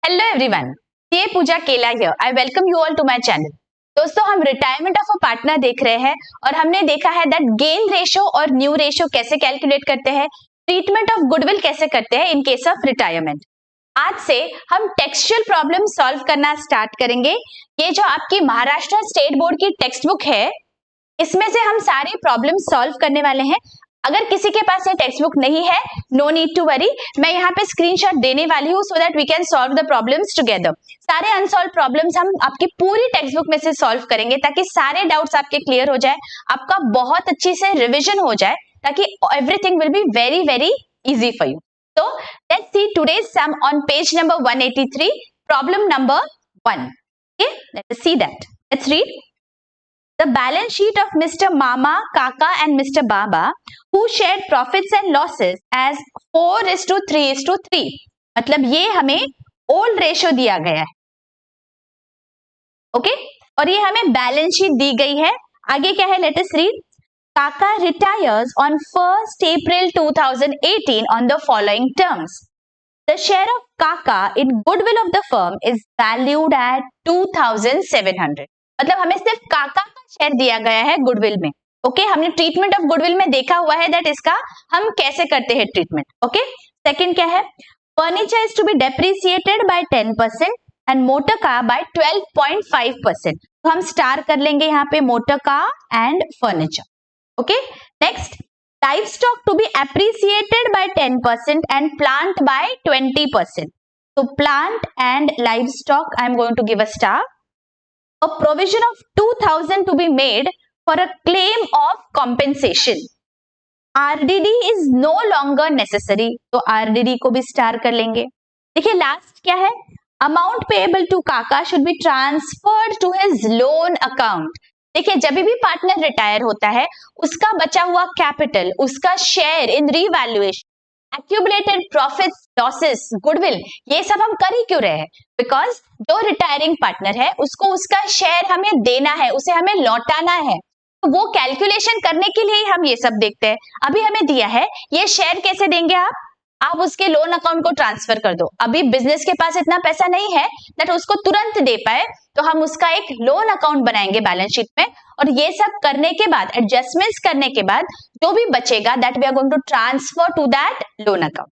Hello everyone, ये Pooja Kela here. I welcome you all to my channel. दोस्तों, हम retirement of a partner देख रहे हैं और हमने देखा है दैट गेन रेशो और न्यू रेशो कैसे कैलकुलेट करते हैं, ट्रीटमेंट ऑफ गुडविल कैसे करते हैं इन केस ऑफ रिटायरमेंट। आज से हम टेक्सचुअल प्रॉब्लम सॉल्व करना स्टार्ट करेंगे। ये जो आपकी महाराष्ट्र स्टेट बोर्ड की टेक्स्ट बुक है, इसमें से हम सारे प्रॉब्लम सॉल्व करने वाले हैं। अगर किसी के पास ये टेक्स्ट बुक नहीं है, नो नीड टू वरी, मैं यहाँ पे स्क्रीनशॉट देने वाली हूँ so that we can solve the problems together. सारे अनसॉल्व प्रॉब्लम्स हम आपकी पूरी टेक्स्ट बुक में से सॉल्व करेंगे ताकि सारे डाउट्स आपके क्लियर हो जाए, आपका बहुत अच्छी से रिविजन हो जाए, ताकि everything will be very very easy for you. तो let's see today's sum on page number 183, problem number 1। Okay, let us see that. Let's read. The balance sheet of Mr. Mama, Kaka and Mr. Baba who shared profits and losses as 4:3:3। मतलब ये हमें old ratio दिया गया है, okay और ये हमें balance sheet दी गई है। आगे क्या है, let us read. Kaka retires on 1st April 2018 on the following terms. The share of Kaka in goodwill of the firm is valued at 2,700। मतलब हमें सिर्फ काका का शेयर दिया गया है गुडविल में। ओके, हमने ट्रीटमेंट ऑफ गुडविल में देखा हुआ है दैट इसका हम कैसे करते हैं ट्रीटमेंट। ओके, सेकंड क्या है, furniture is to be depreciated by 10% and motor car by 12.5%। तो हम स्टार कर लेंगे यहाँ पे motor car and furniture. Okay, next, livestock to be appreciated by 10% and plant by 20%. So plant and livestock I am going to give a star. A provision of 2,000 to be made for a claim of compensation. RDD is no longer necessary. तो RDD को भी star कर लेंगे। देखिए last क्या है, amount payable to काका should be transferred to his loan account. देखिए जब भी पार्टनर रिटायर होता है, उसका बचा हुआ कैपिटल, उसका share in revaluation, accumulated profits, losses, goodwill, ये सब हम कर ही क्यों रहे हैं? बिकॉज जो रिटायरिंग पार्टनर है उसको उसका शेयर हमें देना है, उसे हमें लौटाना है। तो वो कैलकुलेशन करने के लिए हम ये सब देखते हैं। अभी हमें दिया है, ये शेयर कैसे देंगे आप उसके लोन अकाउंट को ट्रांसफर कर दो। अभी बिजनेस के पास इतना पैसा नहीं है दैट उसको तुरंत दे पाए, तो हम उसका एक लोन अकाउंट बनाएंगे बैलेंस शीट में, और ये सब करने के बाद, एडजस्टमेंट्स करने के बाद जो भी बचेगा that we are going to transfer to that loan account.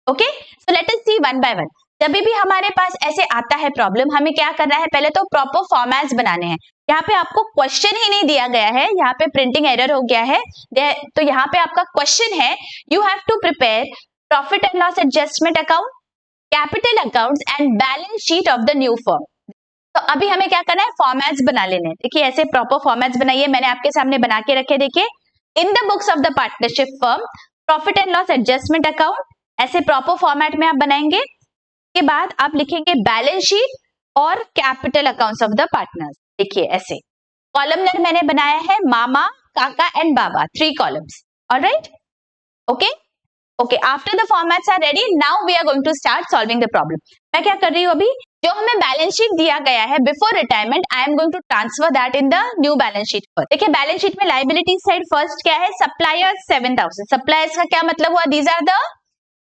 Okay, so let us see one by one. जब भी हमारे पास ऐसे आता है प्रॉब्लम, हमें क्या करना है, पहले तो प्रॉपर फॉर्मेट्स बनाने हैं। यहाँ पे आपको क्वेश्चन ही नहीं दिया गया है, यहाँ पे प्रिंटिंग एरर हो गया है, तो यहाँ पे आपका क्वेश्चन है, you have to prepare profit and loss adjustment account, capital accounts and balance sheet of the new firm. तो अभी हमें क्या करना है, फॉर्मेट्स बना लेने हैं। देखिए ऐसे प्रॉपर फॉर्मेट्स बनाइए, मैंने आपके सामने बना के रखे। देखिए, in the books of the partnership firm profit and loss adjustment account, ऐसे प्रॉपर फॉर्मेट में आप बनाएंगे। के बाद आप लिखेंगे बैलेंस शीट और capital accounts of the partners. देखिए ऐसे कॉलमनर मैंने बनाया है, Mama, Kaka and Baba, 3 columns. Alright, okay okay, after the formats are ready, now we are going to start solving the problem. मैं क्या कर रही हूँ, अभी जो हमें बैलेंस शीट दिया गया है before retirement, I am going to transfer that in the new balance sheet. देखिए बैलेंस शीट में लायबिलिटी साइड फर्स्ट क्या है, सप्लायर्स 7,000। सप्लायर्स का क्या मतलब हुआ, दीज आर द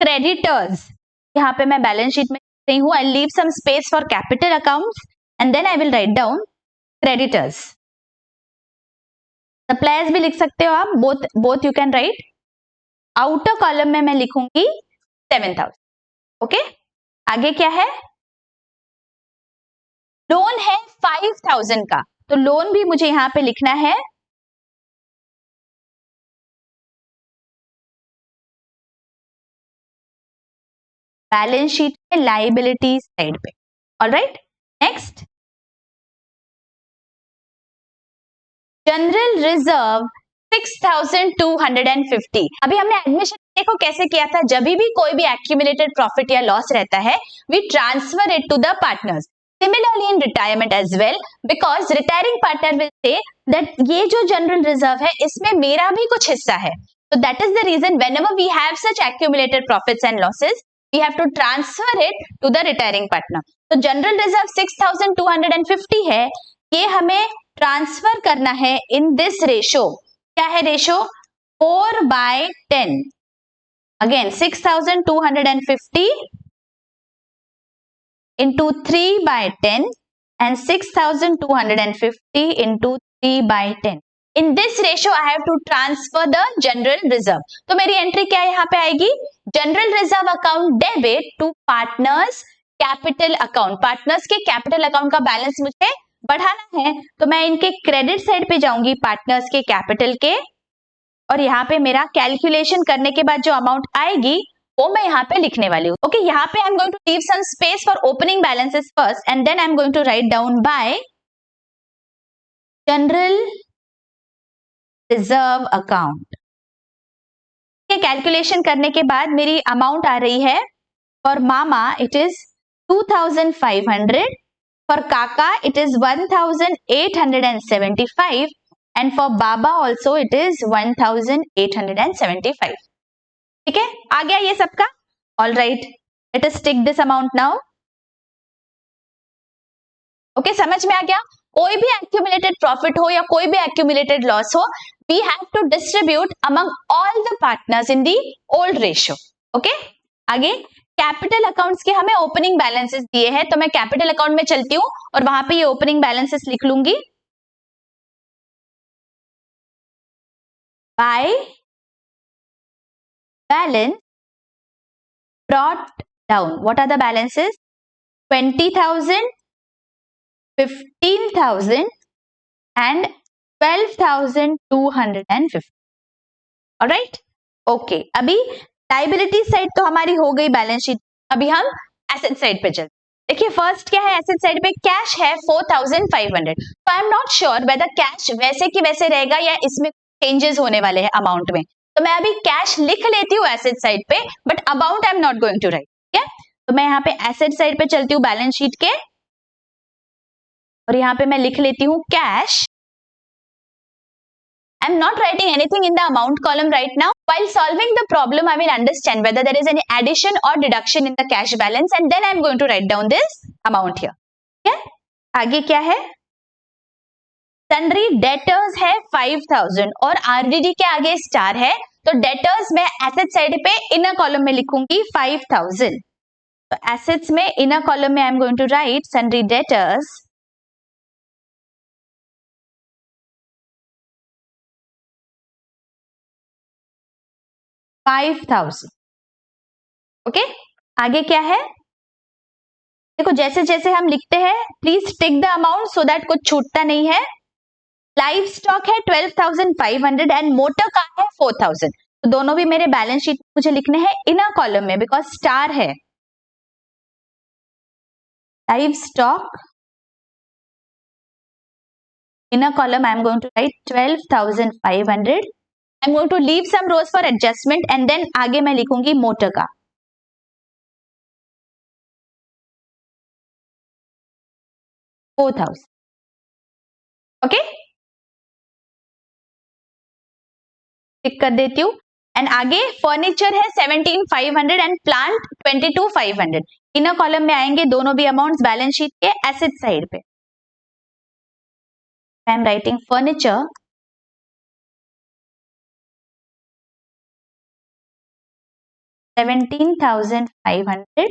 क्रेडिटर्स। यहाँ पे मैं बैलेंस शीट में रही हूँ, I leave some space for capital accounts and then I will write down creditors. Suppliers भी लिख सकते हो आप, both you can write. Outer column में मैं लिखूंगी 7,000। ओके, आगे क्या है, लोन है 5,000 का, तो लोन भी मुझे यहां पे लिखना है। बैलेंस शीट में लायबिलिटी साइड पे। Alright, next, general reserve 6,250। अभी हमने एडमिशन देखो कैसे किया था, जब भी कोई भी एक्यूमुलेटेड प्रॉफिट या लॉस रहता है, we transfer it to the partners. Similarly in retirement as well, because retiring partner will say that ये जो जनरल रिजर्व है इसमें मेरा भी कुछ हिस्सा है। So that is the reason whenever we have such accumulated profits and losses, we have to transfer it to the retiring partner. तो जनरल रिजर्व 6,250 है, ये हमें ट्रांसफर करना है इन दिस रेशो। क्या है ratio, 4/10। Again 6,250 into 3 by 10 and 6,250 into 3 by 10. In this ratio I have to transfer the general reserve. तो मेरी एंट्री क्या यहाँ पे आएगी? General reserve account debit to partners capital account. Partners के कैपिटल अकाउंट का बैलेंस मुझे बढ़ाना है, तो मैं इनके क्रेडिट साइड पे जाऊंगी पार्टनर्स के कैपिटल के, और यहाँ पे मेरा कैलकुलेशन करने के बाद जो अमाउंट आएगी वो मैं यहाँ पे लिखने वाली हूँ. ओके, यहाँ पे I am going to leave some space for opening balances first and then I am going to write down by general reserve account. Calculation करने के बाद मेरी अमाउंट आ रही है फॉर मामा इट इज 2500, फॉर काका इट इज 1875 एंड फॉर बाबा ऑल्सो इट इज 1875. ठीक है, आ गया ये सबका. All right, let us take this amount now. Okay, समझ में आ गया? कोई भी एक्यूमुलेटेड प्रॉफिट हो या कोई भी एक्यूमुलेटेड लॉस हो, we have to distribute among all the partners in the old ratio. Okay, आगे कैपिटल अकाउंट्स के हमें ओपनिंग बैलेंसेस दिए हैं, तो मैं कैपिटल अकाउंट में चलती हूँ और वहां पे ये ओपनिंग बैलेंसेस लिख लूंगी. By balance brought down, what are the balances? 20,000, 15,000 and 12,250. Alright, okay. अभी लाइबिलिटी साइड तो हमारी हो गई बैलेंस शीट. अभी हम एसेट साइड पे चलते. देखिए फर्स्ट क्या है, एसेट साइड पे कैश है 4,500. तो आई am not sure whether cash वैसे की वैसे रहेगा या इसमें चेंजेस होने वाले हैं अमाउंट में, तो मैं अभी कैश लिख लेती हूँ एसेट साइड पे, but amount I am not going to write. ठीक है, तो मैं यहाँ पे एसेट साइड पे चलती हूँ बैलेंस शीट के, और यहाँ पे मैं लिख लेती हूँ cash. I am not writing anything in the amount column right now. While solving the problem, I will understand whether there is any addition or deduction in the cash balance, and then I am going to write down this amount here. ठीक है, आगे क्या है? Sundry debtors है 5,000 और RDD के आगे star है, तो debtors में एसेट साइड पे इनर कॉलम में लिखूंगी 5,000. तो एसेट्स में इनर कॉलम में I am going to write sundry debtors 5,000. Okay, आगे क्या है? देखो जैसे जैसे हम लिखते हैं please tick the amount so that कुछ छूटता नहीं है. लाइव स्टॉक है 12,500 एंड मोटर कार है 4,000. तो दोनों भी मेरे बैलेंस शीट में मुझे लिखने हैं इनर कॉलम में बिकॉज स्टार है. Live stock inner column I am going to write 12,500. I am going to leave some rows for adjustment and then आगे मैं लिखूंगी मोटर का 4,000. ओके, टिक कर देती हूँ. एंड आगे फर्नीचर है 17,500 एंड प्लांट 22,500. इनर कॉलम में आएंगे दोनों भी अमाउंट्स बैलेंस शीट के एसेट साइड पे. I am writing furniture 17,500.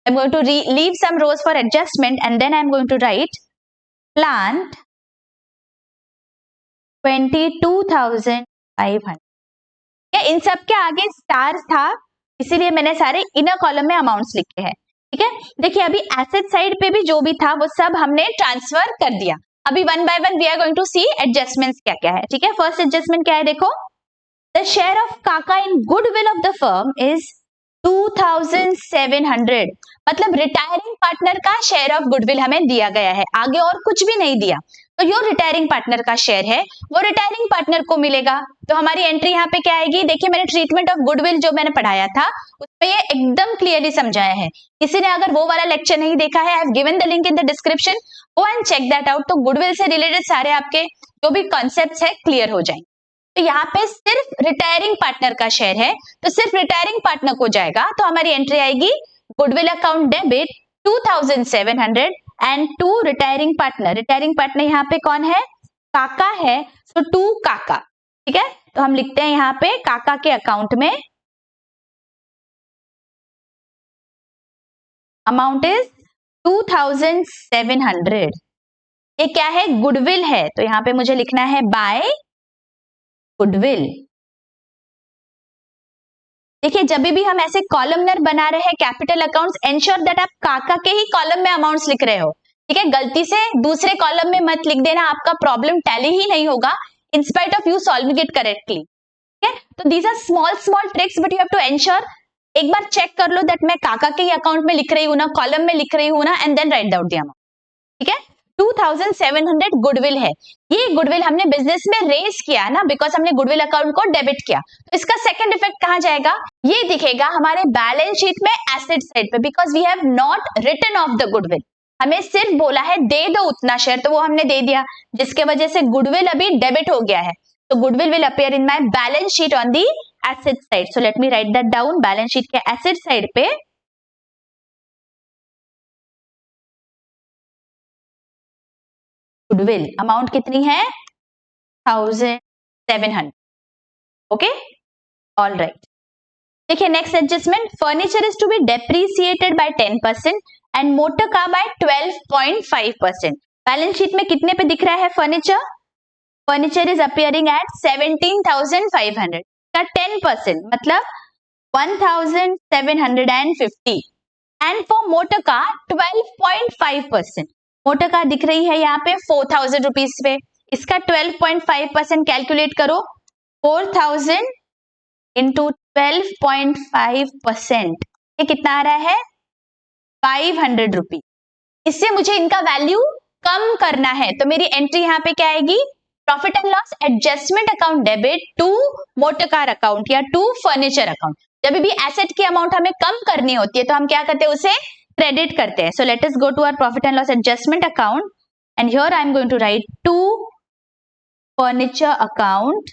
I'm going to leave some rows for adjustment and then I'm going to write plant 22,500. इन सब के आगे स्टार था इसीलिए मैंने सारे इनर कॉलम में अमाउंट्स लिखे हैं. ठीक है, देखिए अभी एसेट साइड पे भी जो भी था वो सब हमने ट्रांसफर कर दिया. अभी one by one we are going to see adjustments क्या क्या है. ठीक है, फर्स्ट एडजस्टमेंट क्या है? देखो द शेयर ऑफ काका in goodwill of the firm is 2,700. मतलब रिटायरिंग पार्टनर का शेयर ऑफ गुडविल हमें दिया गया है, आगे और कुछ भी नहीं दिया. तो जो रिटायरिंग पार्टनर का शेयर है वो रिटायरिंग पार्टनर को मिलेगा. तो हमारी एंट्री यहाँ पे क्या आएगी? देखिए मैंने ट्रीटमेंट ऑफ गुडविल जो मैंने पढ़ाया था उसमें ये एकदम क्लियरली समझाया है. किसी ने अगर वो वाला लेक्चर नहीं देखा है, I have given the link in the description, go and check that out. तो गुडविल से रिलेटेड सारे आपके जो भी कॉन्सेप्ट्स है क्लियर हो जाएंगे. तो यहाँ पे सिर्फ रिटायरिंग पार्टनर का शेयर है तो सिर्फ रिटायरिंग पार्टनर को जाएगा. तो हमारी एंट्री आएगी goodwill account debit 2,700 and to retiring partner. Retiring partner यहाँ पे कौन है? काका है. तो टू काका. ठीक है, तो हम लिखते हैं यहाँ पे काका के अकाउंट में अमाउंट इज 2700, ये क्या है? गुडविल है, तो यहां पे मुझे लिखना है बाय गुडविल। देखिए, जब भी हम ऐसे कॉलमनर बना रहे हैं कैपिटल अकाउंट्स, एंश्योर दैट आप काका के ही कॉलम में अमाउंट्स लिख रहे हो, ठीक है? गलती से दूसरे कॉलम में मत लिख देना, आपका प्रॉब्लम टैली ही नहीं होगा in spite of you solving it correctly, ठीक है? तो these are small tricks, but you have to ensure, एक बार चेक कर लो दैट मैं काका के ही अकाउंट में लिख रही हूँ ना, कॉलम में लिख रही हूँ ना, and then write down the amount, ठीक है? 2700 गुडविल है, ये गुडविल हमने बिजनेस में रेज किया ना, बिकॉज हमने गुडविल अकाउंट को डेबिट किया, तो इसका सेकंड इफेक्ट कहां जाएगा? ये दिखेगा हमारे बैलेंस शीट में एसेट साइड पे, because we have not written off the goodwill, हमें सिर्फ बोला है दे दो उतना शेयर, तो वो हमने दे दिया, जिसके वजह से गुडविल अभी डेबिट हो गया है, तो goodwill will appear in my balance sheet on the asset side. So let me write that down, balance sheet के एसेट साइड पे गुडविल अमाउंट कितनी है? 1700, ओके, ऑल राइट। देखिए next adjustment, furniture is to be depreciated by 10% and motor car by 12.5%। Balance sheet में कितने पे दिख रहा है furniture? Furniture is appearing at 17,500 का 10% मतलब 1,750 and for motor car 12.5%। Motor car दिख रही है यहाँ पे 4,000 रुपीज पे, इसका 12.5% कैलकुलेट करो, 4,000 इंटू 12.5%, ये कितना आ रहा है? 500 रुपीज। इससे मुझे इनका वैल्यू कम करना है, तो मेरी एंट्री यहाँ पे क्या आएगी? Profit and loss adjustment account debit to motor car account या टू फर्नीचर अकाउंट। जब भी एसेट की अमाउंट हमें कम करनी होती है तो हम क्या करते हैं? उसे क्रेडिट करते हैं। So let us go to our profit and loss adjustment account and here I am going to write to furniture account,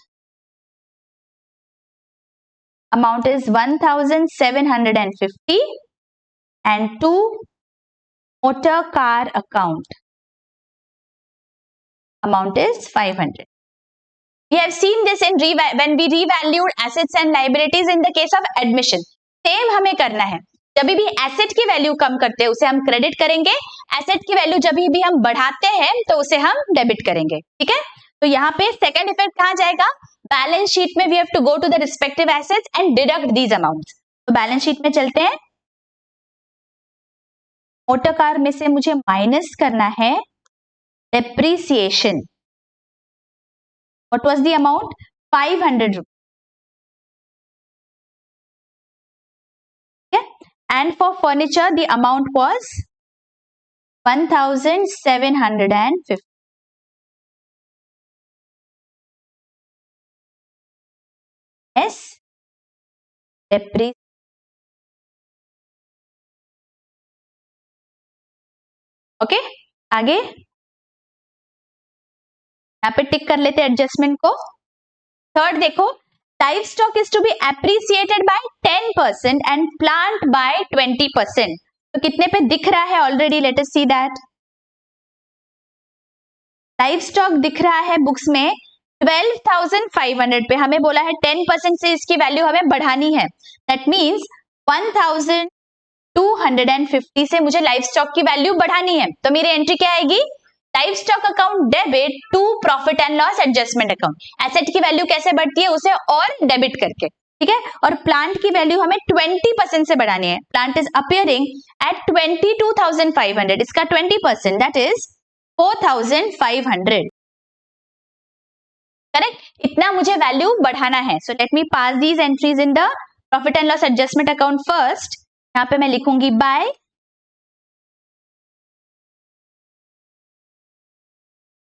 amount is 1,750 and to motor car account amount is 500. We have seen this in when we revalued assets and liabilities in the case of admission. Same हमें करना है, जब भी asset की value कम करते हैं उसे हम क्रेडिट करेंगे, एसेट की वैल्यू जब भी हम बढ़ाते हैं तो उसे हम डेबिट करेंगे, ठीक है? तो यहाँ पे सेकंड इफेक्ट कहाँ जाएगा? बैलेंस शीट में we have to go to the respective assets and deduct these amounts. तो बैलेंस शीट में चलते हैं, मोटर कार में से मुझे माइनस करना है depreciation. What was the amount? 500 rupees, and for furniture the amount was 1,750. Yes, depreciation. Okay, आगे यहाँ पे टिक कर लेते हैं एडजस्टमेंट को। थर्ड देखो, live stock is to be appreciated by 10% and plant by 20%। तो कितने पे दिख रहा है already? Let us see that. Live stock दिख रहा है बुक्स में 12,500 पे, हमें बोला है 10% से इसकी वैल्यू हमें बढ़ानी है, दैट मीन्स 1,250 से मुझे लाइव स्टॉक की वैल्यू बढ़ानी है। तो मेरी एंट्री क्या आएगी? Live stock account debit to profit and loss adjustment account. Asset की वैल्यू कैसे बढ़ती है? उसे और डेबिट करके, ठीक है? और प्लांट की वैल्यू हमें 20% से बढ़ानी है। प्लांट इज अपीयरिंग एट 22,500, इसका 20% दैट इज 4,500, करेक्ट? इतना मुझे वैल्यू बढ़ाना है। सो let me pass these entries in the profit and loss adjustment account first. यहाँ पे मैं लिखूंगी bye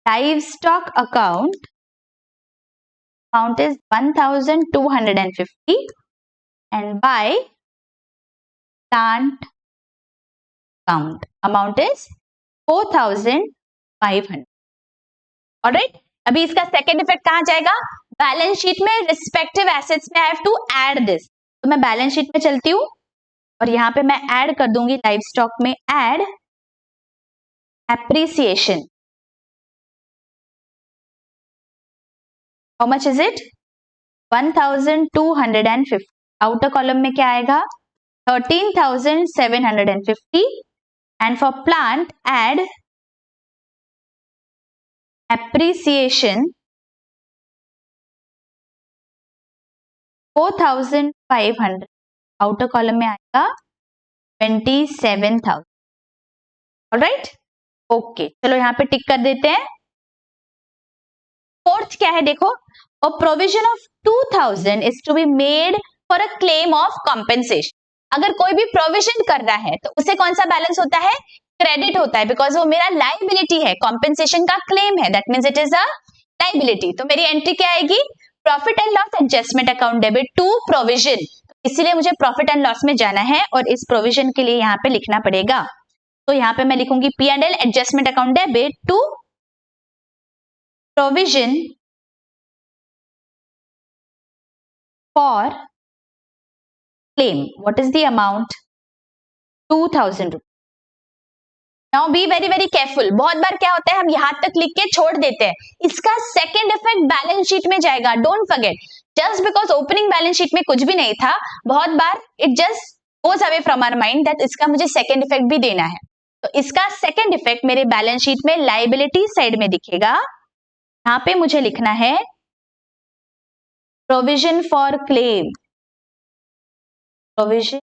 livestock account is 1,250 and by plant account amount is 4,500. Alright, अभी इसका सेकेंड इफेक्ट कहां जाएगा? बैलेंस शीट में रिस्पेक्टिव एसेट्स में I have to add this. तो मैं बैलेंस शीट में चलती हूँ और यहाँ पे मैं ऐड कर दूंगी लाइव स्टॉक में add appreciation. How much is it? 1,250। Outer column में क्या आएगा? 13,750 and for plant add appreciation 4,500, outer column में आएगा 27,000. ऑलराइट, ओके, चलो यहाँ पे टिक कर देते हैं. फोर्थ क्या है देखो, a provision of 2,000 is to be made for a claim of compensation. अगर कोई भी प्रोविजन कर रहा है तो उसे कौन सा बैलेंस होता है, क्रेडिट होता है, बिकॉज वो मेरा लाइबिलिटी है, कॉम्पेंसेशन का क्लेम है, that means it is a liability. तो मेरी एंट्री क्या आएगी, profit and loss adjustment account debit to provision. इसीलिए मुझे प्रॉफिट एंड लॉस में जाना है और इस प्रोविजन के लिए यहाँ पे लिखना पड़ेगा. तो यहाँ पे मैं लिखूंगी P and L adjustment account debit to provision for claim. What is the amount, 2,000 rupees. Now be very very careful. बहुत बार क्या होता है, हम यहाँ तक लिख के छोड़ देते हैं, इसका सेकेंड इफेक्ट बैलेंस शीट में जाएगा. Don't forget, just because opening balance sheet में कुछ भी नहीं था, बहुत बार it just goes away from our mind that इसका मुझे सेकेंड इफेक्ट भी देना है. तो इसका सेकेंड इफेक्ट मेरे बैलेंस शीट में लाइबिलिटी साइड में दिखेगा. यहाँ पे मुझे लिखना है प्रोविजन फॉर क्लेम. प्रोविजन,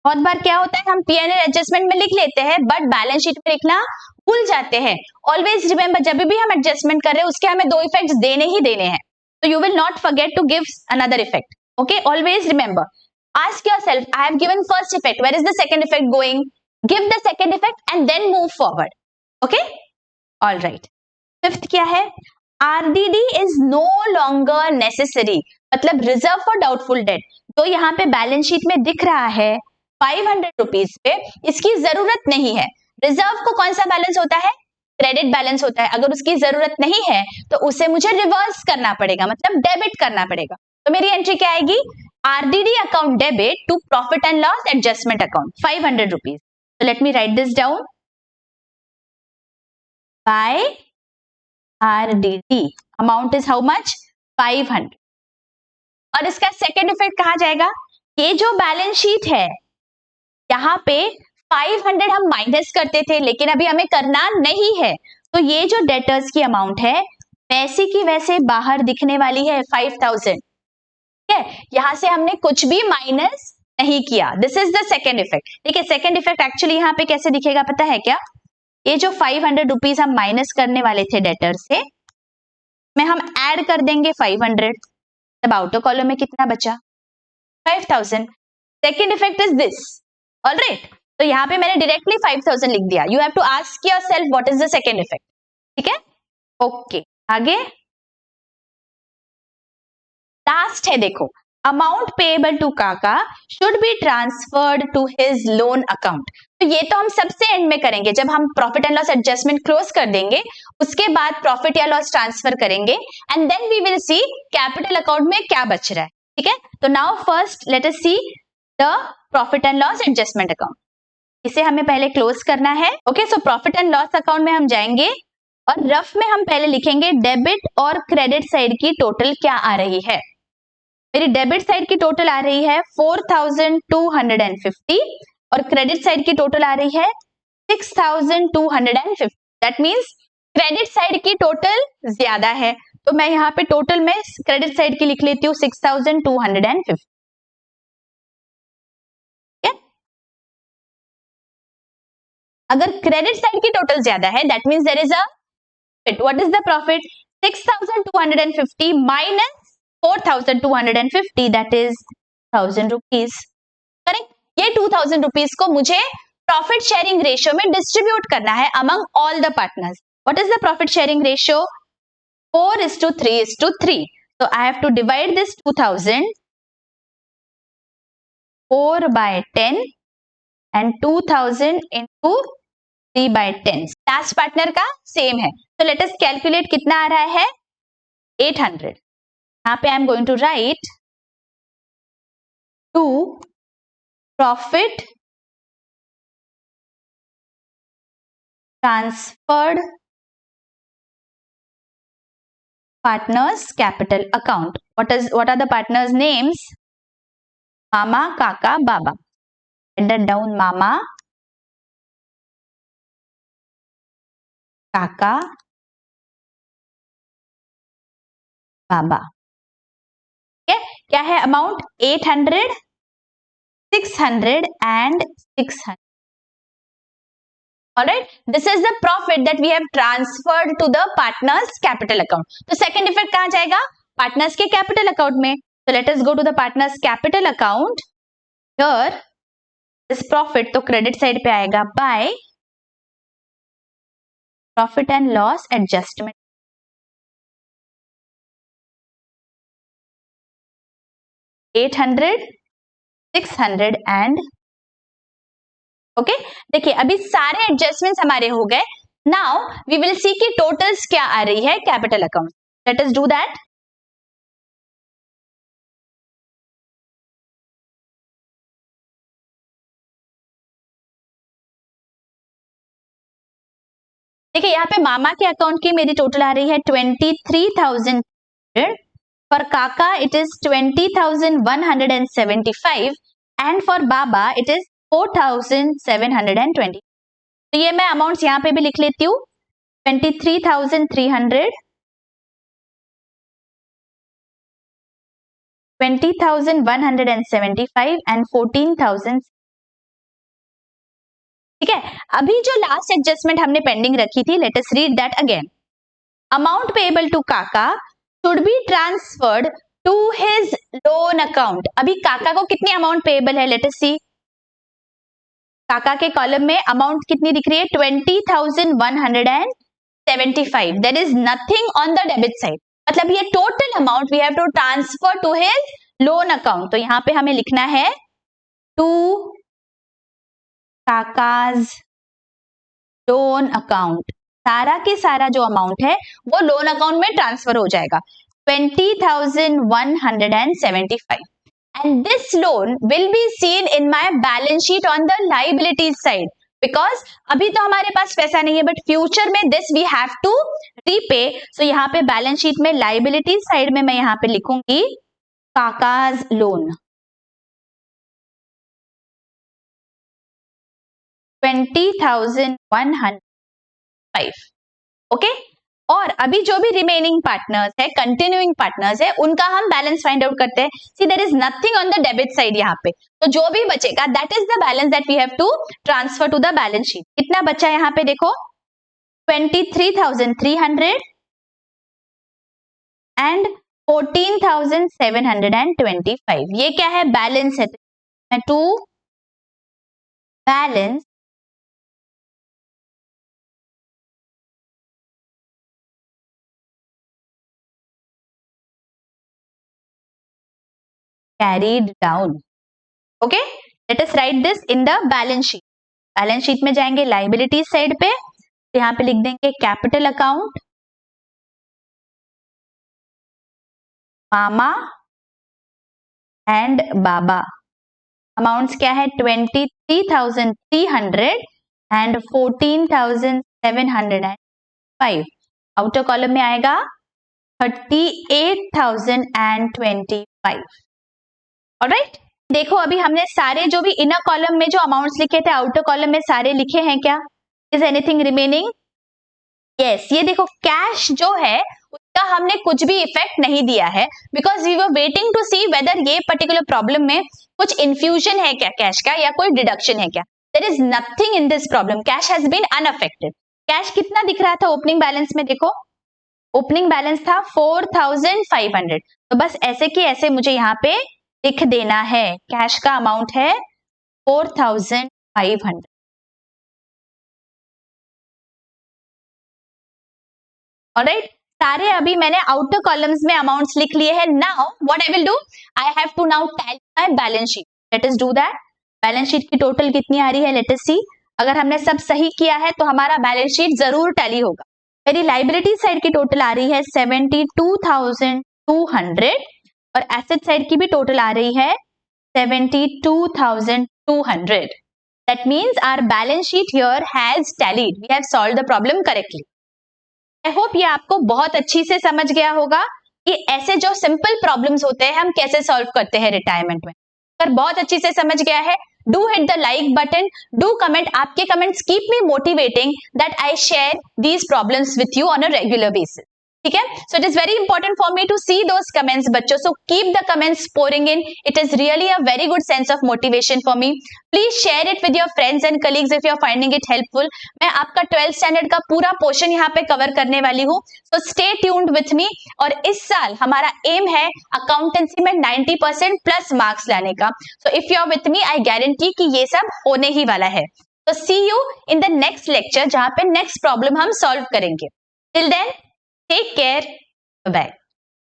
बहुत बार क्या होता है, हम पीएनएल एडजस्टमेंट में लिख लेते हैं बट बैलेंस शीट में लिखना भूल जाते हैं. ऑलवेज रिमेंबर, जब भी हम एडजस्टमेंट कर रहे हैं उसके हमें दो इफेक्ट्स देने ही देने हैं. तो you will not forget to give another effect. Okay, always remember, ask yourself, I have given first effect, where is the second effect going? Give the second effect and then move forward. Okay, all right. Fifth क्या है, RDD is no longer necessary, मतलब reserve for doubtful debt. तो यहाँ पे balance sheet में दिख रहा है 500 रुपीज पे, इसकी जरूरत नहीं है. रिजर्व को कौन सा बैलेंस होता है, क्रेडिट बैलेंस होता है. अगर उसकी जरूरत नहीं है तो उसे मुझे रिवर्स करना पड़ेगा, मतलब डेबिट करना पड़ेगा. तो मेरी एंट्री क्या आएगी, RDD account debit to profit and loss adjustment account 500 rupees. So let me write this down. By RDD amount is how much, 500. और इसका सेकेंड इफेक्ट कहा जाएगा, ये जो बैलेंस शीट है यहाँ पे 500 हम माइनस करते थे लेकिन अभी हमें करना नहीं है. तो ये जो डेटर्स की अमाउंट है वैसे की वैसे बाहर दिखने वाली है 5,000. यहां से हमने कुछ भी माइनस नहीं किया. This is the second effect. ठीक है, सेकेंड इफेक्ट एक्चुअली यहाँ पे कैसे दिखेगा पता है क्या, ये जो 500 रुपीज हम माइनस करने वाले थे डेटर से, में हम ऐड कर देंगे 500, तब आउटर कॉलम में कितना बचा, 5,000. Second effect is this. Alright, तो यहाँ पे मैंने डायरेक्टली 5,000 लिख दिया. You have to ask yourself what is the second effect. ठीक है, ओके, आगे लास्ट है देखो, अमाउंट पेएबल टू काका should be transferred to his loan account. तो ये तो हम सबसे एंड में करेंगे, जब हम profit and loss adjustment close कर देंगे उसके बाद प्रॉफिट या लॉस ट्रांसफर करेंगे and then we will see capital account में क्या बच रहा है. ठीक है, तो now first let us see the profit and loss adjustment account. इसे हमें पहले क्लोज करना है. Okay, so profit and loss account में हम जाएंगे और रफ में हम पहले लिखेंगे डेबिट और क्रेडिट साइड की टोटल क्या आ रही है. मेरी डेबिट साइड की टोटल आ रही है 4,250 और क्रेडिट साइड की टोटल आ रही है 6,250. दैट मींस क्रेडिट साइड की टोटल ज्यादा है, तो मैं यहाँ पे टोटल में क्रेडिट साइड की लिख लेती हूँ 6,250. अगर क्रेडिट साइड की टोटल ज्यादा है that means there is a profit. What is the profit, 6,250 minus 4,250, that is 1,000 rupees. Correct, ये 2,000 रुपीज को मुझे प्रॉफिट शेयरिंग रेशियो में डिस्ट्रीब्यूट करना है among all the partners. What is the profit sharing ratio, 4:3:3. So I have to divide this 2,000 4/10 and 2,000 into 3/10. Last partner का same है, तो let us calculate कितना आ रहा है 800. यहाँ पे I am going to write to profit transferred partners capital account. What are the partners names, Mama, Kaka, Baba. Write that down. मामा, काका, बाबा. क्या है amount? 800, 600 and 600. Alright, this is the profit that we have transferred to the partners capital account. तो second effect कहाँ जाएगा? Partners के capital account में. So let us go to the partners capital account. Here this profit तो credit side पे आएगा by profit and loss adjustment. $800, 600 and okay. देखिए अभी सारे एडजस्टमेंट्स हमारे हो गए. नाउ वी विल सी कि टोटल्स क्या आ रही है capital account. Late us do that. देखिए यहाँ पे मामा के अकाउंट की मेरी टोटल आ रही है 23,000. फॉर काका it is 20,175 and for Baba it is 4,720. तो ये मैं अमाउंट्स यहाँ पे भी लिख लेती हूँ. 23,300, 20,175 एंड 14,000. ठीक है. अभी जो लास्ट एडजस्टमेंट हमने पेंडिंग रखी थी, let us read that again. Amount payable to काका should be transferred to his loan account. अभी काका को कितनी अमाउंट पेएबल है? Let us see. काका के कॉलम में अमाउंट कितनी दिख रही है? 20,175. There is nothing on the debit side. मतलब ये total amount we have to transfer to his loan account. तो यहां पे हमें लिखना है टू काकाज लोन अकाउंट. सारा के सारा जो अमाउंट है वो लोन अकाउंट में ट्रांसफर हो जाएगा. 20,175. and this loan will be seen in my balance sheet on the liabilities side because अभी तो हमारे पास पैसा नहीं है but future में this we have to repay. so यहाँ पे balance sheet में liabilities side में मैं यहाँ पे लिखूंगी काकाज लोन 20,105. ओके. और अभी जो भी रिमेनिंग पार्टनर्स है, कंटिन्यूइंग पार्टनर्स है, उनका हम बैलेंस फाइंड आउट करते हैं. See there is nothing on the debit side यहाँ पे. तो जो भी बचेगा that is the balance that we have to transfer to the balance sheet. कितना बचा यहाँ पे देखो? 23,300 एंड 14,725. ये क्या है? बैलेंस है. To balance carried down. Okay, let us write this in the balance sheet. Balance sheet में जाएंगे लाइबिलिटी साइड पे. तो यहाँ पे लिख देंगे capital account mama and Baba. Amounts क्या है? 23,300 एंड 14,705. आउटर कॉलम में आएगा 38,025. ऑलराइट. देखो अभी हमने सारे जो भी इनर कॉलम में जो अमाउंट्स लिखे थे आउटर कॉलम में सारे लिखे हैं क्या? Is anything remaining? यस. ये देखो कैश जो है उसका हमने कुछ भी इफेक्ट नहीं दिया है because we were waiting to see whether ये पर्टिकुलर प्रॉब्लम में कुछ इन्फ्यूजन है क्या कैश का या कोई डिडक्शन है क्या. There is nothing in this problem. Cash has been unaffected. Cash कितना दिख रहा था ओपनिंग बैलेंस में? देखो ओपनिंग बैलेंस था 4,500. तो बस ऐसे की ऐसे मुझे यहाँ पे लिख देना है. कैश का अमाउंट है 4,500. ऑलराइट. सारे अभी मैंने आउटर कॉलम्स में अमाउंट्स लिख लिए हैं. Now what I will do, I have to now tally my balance sheet. Let us do that. Balance sheet की टोटल कितनी आ रही है? Let us see. अगर हमने सब सही किया है तो हमारा बैलेंस शीट जरूर टैली होगा. मेरी लाइबिलिटी साइड की टोटल आ रही है 72,200 और एसेट साइड की भी टोटल आ रही है 72,200. That means our balance sheet here has tallied. We have solved the problem correctly. I hope ये आपको बहुत अच्छी से समझ गया होगा कि ऐसे जो सिंपल प्रॉब्लम्स होते हैं हम कैसे सॉल्व करते हैं रिटायरमेंट में. अगर बहुत अच्छी से समझ गया है, do hit the like button, do comment, आपके comments keep me motivating that I share these problems with you on a regular basis. ठीक है, so it is very important for me to see those comments बच्चों, so keep the comments pouring in, it is really a very good sense of motivation for me. Please share it with your friends and colleagues if you are finding it helpful. मैं आपका 12th standard का पूरा portion यहाँ पे cover करने वाली हूँ, so stay tuned with me. और इस साल हमारा एम है अकाउंटेंसी में 90% प्लस मार्क्स लाने का, so if you are with me I guarantee कि ये सब होने ही वाला है। तो see you in the next lecture, जहां पे नेक्स्ट प्रॉब्लम हम सॉल्व करेंगे। Till then, take care. Bye.